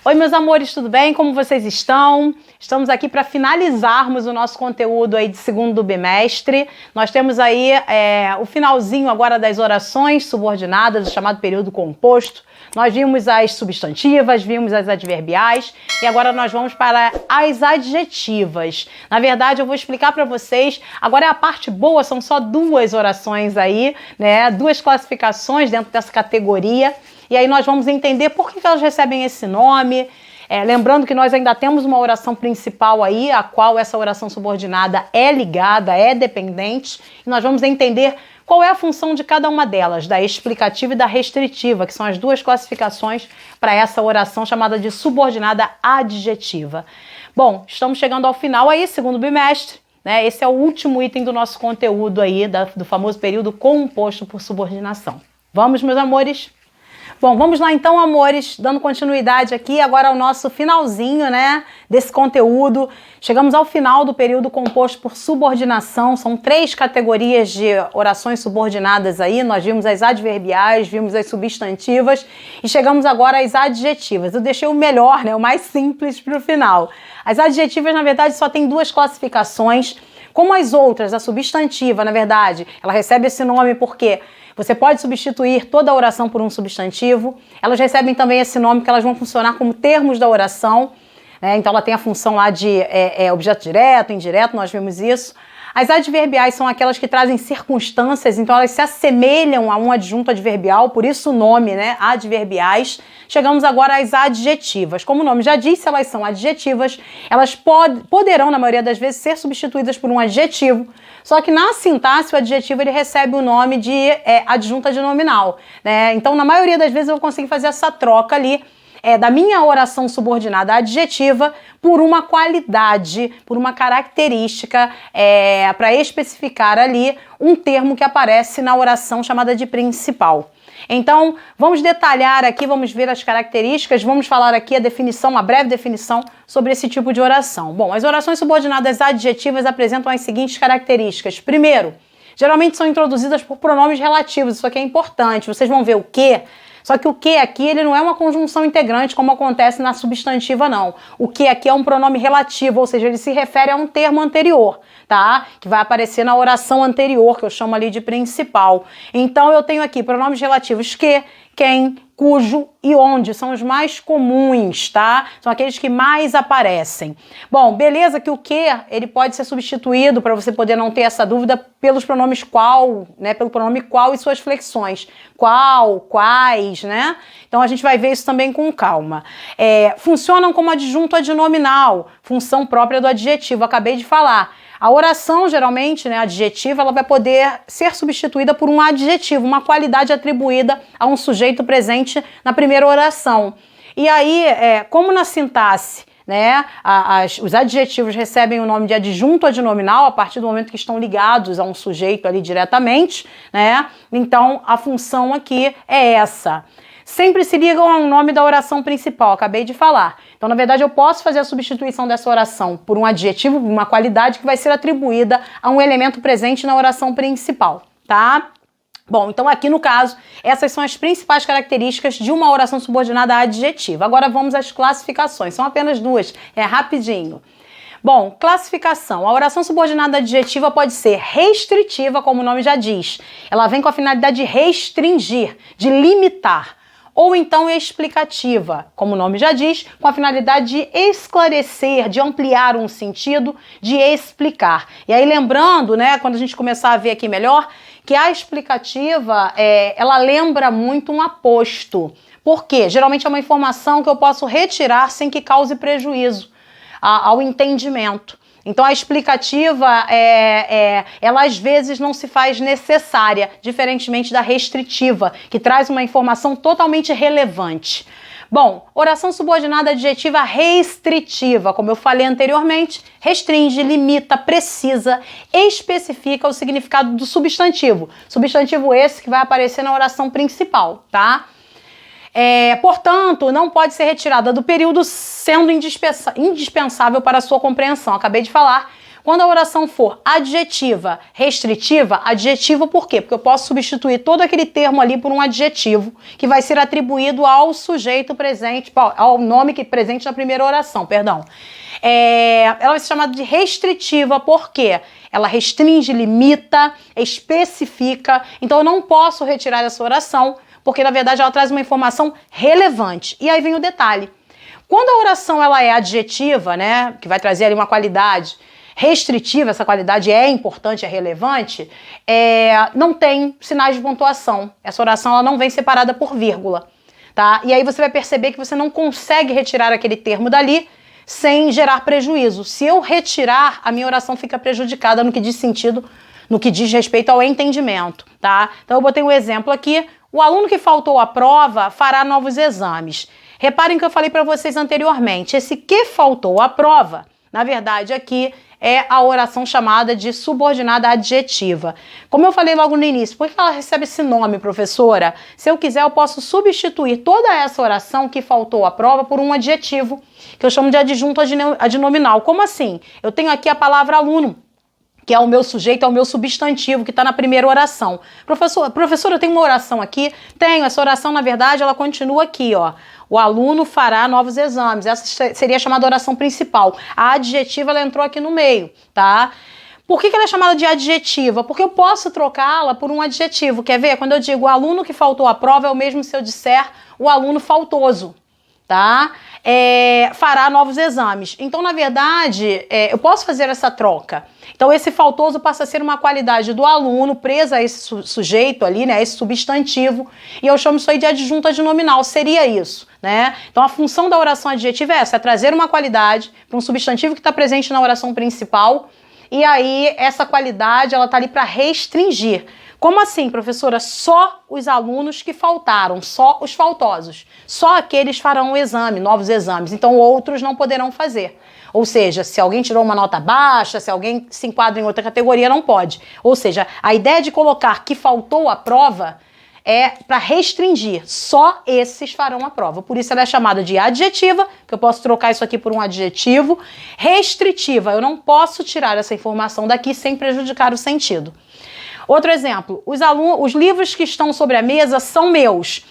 Oi, meus amores, tudo bem? Como vocês estão? Estamos aqui para finalizarmos o nosso conteúdo aí de segundo bimestre. Nós temos aí o finalzinho agora das orações subordinadas, o chamado período composto. Nós vimos as substantivas, vimos as adverbiais e agora nós vamos para as adjetivas. Na verdade, eu vou explicar para vocês, agora é a parte boa, são só duas orações aí, né? Duas classificações dentro dessa categoria. E aí nós vamos entender por que elas recebem esse nome. Lembrando que nós ainda temos uma oração principal aí, a qual essa oração subordinada é ligada, é dependente. E nós vamos entender qual é a função de cada uma delas, da explicativa e da restritiva, que são as duas classificações para essa oração chamada de subordinada adjetiva. Bom, estamos chegando ao final aí, segundo bimestre, né? Esse é o último item do nosso conteúdo aí, do famoso período composto por subordinação. Vamos, meus amores? Bom, vamos lá então, amores, dando continuidade aqui agora ao nosso finalzinho, né, desse conteúdo. Chegamos ao final do período composto por subordinação, são 3 categorias de orações subordinadas aí, nós vimos as adverbiais, vimos as substantivas e chegamos agora às adjetivas. Eu deixei o melhor, né, o mais simples para o final. As adjetivas, na verdade, só tem 2 classificações. Como as outras, a substantiva, na verdade, ela recebe esse nome porque você pode substituir toda a oração por um substantivo. Elas recebem também esse nome porque elas vão funcionar como termos da oração, né? Então ela tem a função lá de objeto direto, indireto, nós vimos isso. As adverbiais são aquelas que trazem circunstâncias, então elas se assemelham a um adjunto adverbial, por isso o nome, né? Adverbiais. Chegamos agora às adjetivas. Como o nome já disse, elas são adjetivas, elas poderão, na maioria das vezes, ser substituídas por um adjetivo, só que na sintaxe o adjetivo ele recebe o nome de adjunta adnominal, né? Então, na maioria das vezes eu vou conseguir fazer essa troca ali, da minha oração subordinada adjetiva por uma qualidade, por uma característica, para especificar ali um termo que aparece na oração chamada de principal. Então, vamos detalhar aqui, vamos ver as características, vamos falar aqui a definição, uma breve definição sobre esse tipo de oração. Bom, as orações subordinadas adjetivas apresentam as seguintes características. Primeiro, geralmente são introduzidas por pronomes relativos, isso aqui é importante, vocês vão ver o que. Só que o que aqui, ele não é uma conjunção integrante como acontece na substantiva, não. O que aqui é um pronome relativo, ou seja, ele se refere a um termo anterior, tá? Que vai aparecer na oração anterior, que eu chamo ali de principal. Então, eu tenho aqui pronomes relativos que, quem, cujo e onde, são os mais comuns, tá? São aqueles que mais aparecem. Bom, beleza que o que, ele pode ser substituído, para você poder não ter essa dúvida, pelos pronomes qual, né? Pelo pronome qual e suas flexões. Qual, quais, né? Então a gente vai ver isso também com calma. Funcionam como adjunto adnominal, função própria do adjetivo, acabei de falar. A oração, geralmente, né, adjetiva, ela vai poder ser substituída por um adjetivo, uma qualidade atribuída a um sujeito presente na primeira oração. E aí, como na sintaxe, né, os adjetivos recebem o nome de adjunto adnominal a partir do momento que estão ligados a um sujeito ali diretamente, né? Então, a função aqui é essa. Sempre se ligam ao nome da oração principal, acabei de falar. Então, na verdade, eu posso fazer a substituição dessa oração por um adjetivo, uma qualidade que vai ser atribuída a um elemento presente na oração principal, tá? Bom, então aqui no caso, essas são as principais características de uma oração subordinada adjetiva. Agora vamos às classificações, são apenas 2, rapidinho. Bom, classificação. A oração subordinada adjetiva pode ser restritiva, como o nome já diz. Ela vem com a finalidade de restringir, de limitar. Ou então explicativa, como o nome já diz, com a finalidade de esclarecer, de ampliar um sentido, de explicar. E aí lembrando, né, quando a gente começar a ver aqui melhor, que a explicativa, ela lembra muito um aposto. Por quê? Geralmente é uma informação que eu posso retirar sem que cause prejuízo ao entendimento. Então a explicativa, ela às vezes não se faz necessária, diferentemente da restritiva, que traz uma informação totalmente relevante. Bom, oração subordinada adjetiva restritiva, como eu falei anteriormente, restringe, limita, precisa, especifica o significado do substantivo. Substantivo esse que vai aparecer na oração principal, tá? Portanto, não pode ser retirada do período sendo indispensável para a sua compreensão. Acabei de falar, Quando a oração for adjetiva, restritiva, adjetivo por quê? Porque eu posso substituir todo aquele termo ali por um adjetivo que vai ser atribuído ao sujeito presente, ao nome que presente na primeira oração, perdão. Ela vai ser chamada de restritiva, por quê? Ela restringe, limita, especifica, então eu não posso retirar essa oração, porque na verdade ela traz uma informação relevante. E aí vem o detalhe. Quando a oração ela é adjetiva, né, que vai trazer ali uma qualidade restritiva, essa qualidade é importante, é relevante, não tem sinais de pontuação. Essa oração ela não vem separada por vírgula, tá? E aí você vai perceber que você não consegue retirar aquele termo dali sem gerar prejuízo. Se eu retirar, a minha oração fica prejudicada no que diz sentido, no que diz respeito ao entendimento, tá? Então eu botei um exemplo aqui. O aluno que faltou à prova fará novos exames. Reparem que eu falei para vocês anteriormente, esse que faltou à prova, na verdade aqui é a oração chamada de subordinada adjetiva. Como eu falei logo no início, por que ela recebe esse nome, professora? Se eu quiser, eu posso substituir toda essa oração que faltou à prova por um adjetivo, que eu chamo de adjunto adnominal. Como assim? Eu tenho aqui a palavra aluno, que é o meu sujeito, é o meu substantivo, que está na primeira oração. Professora, eu tenho uma oração aqui? Tenho. Essa oração, na verdade, ela continua aqui, ó. O aluno fará novos exames. Essa seria a chamada oração principal. A adjetiva, ela entrou aqui no meio, tá? Por que ela é chamada de adjetiva? Porque eu posso trocá-la por um adjetivo. Quer ver? Quando eu digo o aluno que faltou à prova, é o mesmo se eu disser o aluno faltoso, tá? Fará novos exames. Então, na verdade, eu posso fazer essa troca. Então, esse faltoso passa a ser uma qualidade do aluno presa a esse sujeito ali, né, esse substantivo, e eu chamo isso aí de adjunto adnominal, seria isso, né? Então, a função da oração adjetiva é essa, é trazer uma qualidade para um substantivo que está presente na oração principal, e aí essa qualidade, ela está ali para restringir. Como assim, professora? Só os alunos que faltaram, só os faltosos. Só aqueles farão o exame, novos exames. Então, outros não poderão fazer. Ou seja, se alguém tirou uma nota baixa, se alguém se enquadra em outra categoria, não pode. Ou seja, a ideia de colocar que faltou a prova é para restringir. Só esses farão a prova. Por isso ela é chamada de adjetiva, que eu posso trocar isso aqui por um adjetivo. Restritiva, eu não posso tirar essa informação daqui sem prejudicar o sentido. Outro exemplo, os livros que estão sobre a mesa são meus.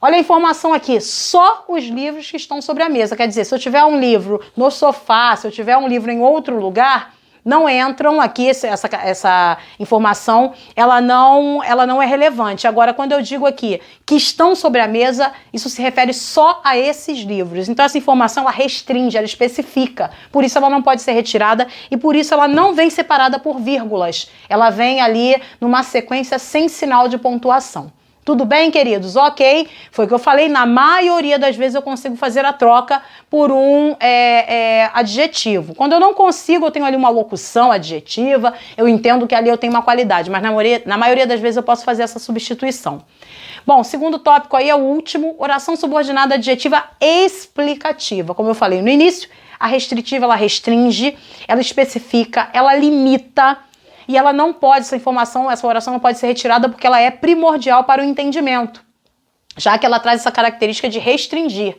Olha a informação aqui, só os livros que estão sobre a mesa. Quer dizer, se eu tiver um livro no sofá, se eu tiver um livro em outro lugar, não entram aqui, essa informação, ela não é relevante. Agora, quando eu digo aqui que estão sobre a mesa, isso se refere só a esses livros. Então, essa informação, ela restringe, ela especifica. Por isso, ela não pode ser retirada e por isso ela não vem separada por vírgulas. Ela vem ali numa sequência sem sinal de pontuação. Tudo bem, queridos? Ok. Foi o que eu falei, na maioria das vezes eu consigo fazer a troca por um adjetivo. Quando eu não consigo, eu tenho ali uma locução adjetiva, eu entendo que ali eu tenho uma qualidade, mas na maioria das vezes eu posso fazer essa substituição. Bom, segundo tópico aí é o último, oração subordinada adjetiva explicativa. Como eu falei no início, a restritiva ela restringe, ela especifica, ela limita, e ela não pode, essa oração não pode ser retirada porque ela é primordial para o entendimento, já que ela traz essa característica de restringir.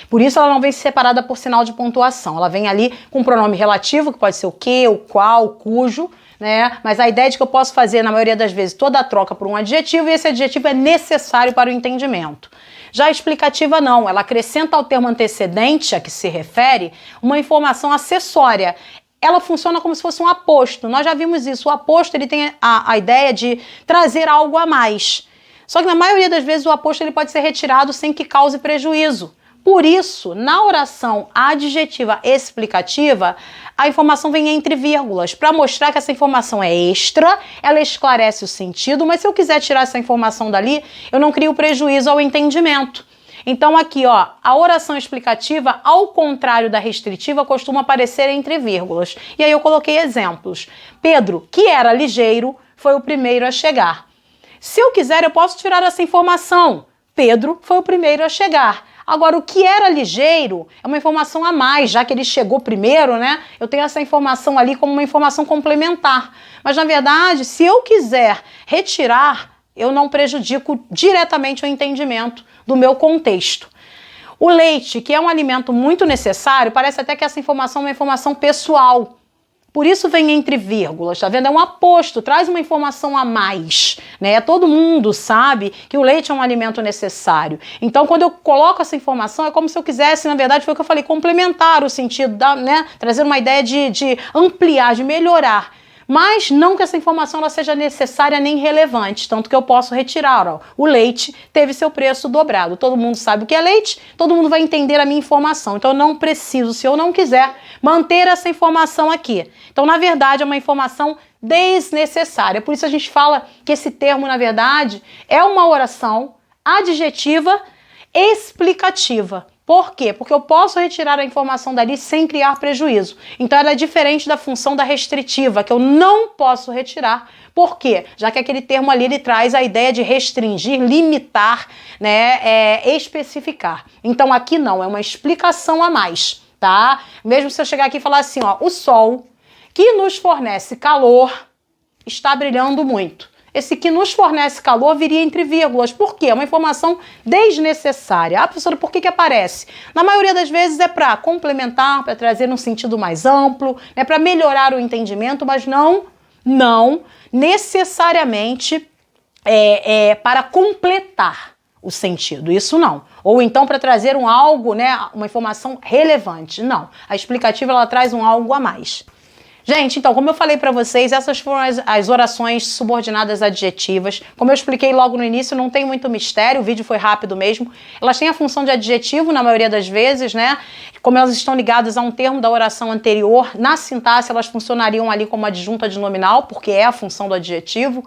Por isso ela não vem separada por sinal de pontuação, ela vem ali com um pronome relativo, que pode ser o que, o qual, o cujo, né? Mas a ideia é de que eu posso fazer, na maioria das vezes, toda a troca por um adjetivo, e esse adjetivo é necessário para o entendimento. Já a explicativa não, ela acrescenta ao termo antecedente a que se refere uma informação acessória. Ela funciona como se fosse um aposto. Nós já vimos isso. O aposto ele tem a ideia de trazer algo a mais. Só que na maioria das vezes o aposto ele pode ser retirado sem que cause prejuízo. Por isso, na oração adjetiva explicativa, a informação vem entre vírgulas, para mostrar que essa informação é extra, ela esclarece o sentido, mas se eu quiser tirar essa informação dali, eu não crio prejuízo ao entendimento. Então aqui, ó, a oração explicativa, ao contrário da restritiva, costuma aparecer entre vírgulas. E aí eu coloquei exemplos. Pedro, que era ligeiro, foi o primeiro a chegar. Se eu quiser, eu posso tirar essa informação. Pedro foi o primeiro a chegar. Agora, o que era ligeiro é uma informação a mais, já que ele chegou primeiro, né? Eu tenho essa informação ali como uma informação complementar. Mas, na verdade, se eu quiser retirar, eu não prejudico diretamente o entendimento do meu contexto. O leite, que é um alimento muito necessário, parece até que essa informação é uma informação pessoal. Por isso vem entre vírgulas, tá vendo? É um aposto, traz uma informação a mais, né? Todo mundo sabe que o leite é um alimento necessário. Então, quando eu coloco essa informação, é como se eu quisesse, na verdade, foi o que eu falei, complementar o sentido, né? Trazer uma ideia de ampliar, de melhorar. Mas não que essa informação ela seja necessária nem relevante, tanto que eu posso retirar. Ó, o leite teve seu preço dobrado. Todo mundo sabe o que é leite, todo mundo vai entender a minha informação. Então eu não preciso, se eu não quiser, manter essa informação aqui. Então, na verdade, é uma informação desnecessária. Por isso a gente fala que esse termo, na verdade, é uma oração adjetiva explicativa. Por quê? Porque eu posso retirar a informação dali sem criar prejuízo. Então ela é diferente da função da restritiva, que eu não posso retirar. Por quê? Já que aquele termo ali ele traz a ideia de restringir, limitar, né, especificar. Então aqui não, é uma explicação a mais, tá? Mesmo se eu chegar aqui e falar assim, ó, o sol que nos fornece calor está brilhando muito. Esse que nos fornece calor viria entre vírgulas. Por quê? É uma informação desnecessária. Ah, professora, por que aparece? Na maioria das vezes é para complementar, para trazer um sentido mais amplo, né, para melhorar o entendimento, mas não necessariamente para completar o sentido. Isso não. Ou então para trazer algo, né, uma informação relevante. Não. A explicativa ela traz algo a mais. Gente, então, como eu falei para vocês, essas foram as orações subordinadas adjetivas. Como eu expliquei logo no início, não tem muito mistério, o vídeo foi rápido mesmo. Elas têm a função de adjetivo na maioria das vezes, né? Como elas estão ligadas a um termo da oração anterior, na sintaxe elas funcionariam ali como adjunta de nominal, porque é a função do adjetivo.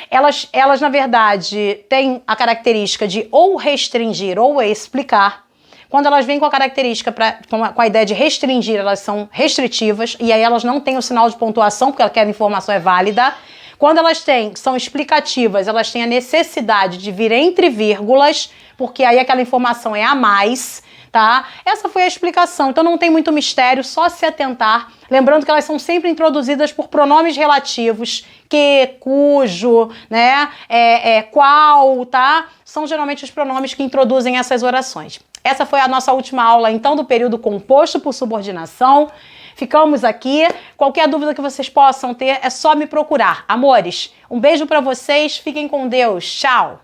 Elas, na verdade, têm a característica de ou restringir ou explicar. Quando elas vêm com a característica, com a ideia de restringir, elas são restritivas, e aí elas não têm o sinal de pontuação, porque aquela informação é válida. Quando elas são explicativas, elas têm a necessidade de vir entre vírgulas, porque aí aquela informação é a mais, tá? Essa foi a explicação, então não tem muito mistério, só se atentar. Lembrando que elas são sempre introduzidas por pronomes relativos, que, cujo, né, qual, tá? São geralmente os pronomes que introduzem essas orações. Essa foi a nossa última aula, então, do período composto por subordinação. Ficamos aqui. Qualquer dúvida que vocês possam ter, é só me procurar. Amores, um beijo para vocês. Fiquem com Deus. Tchau!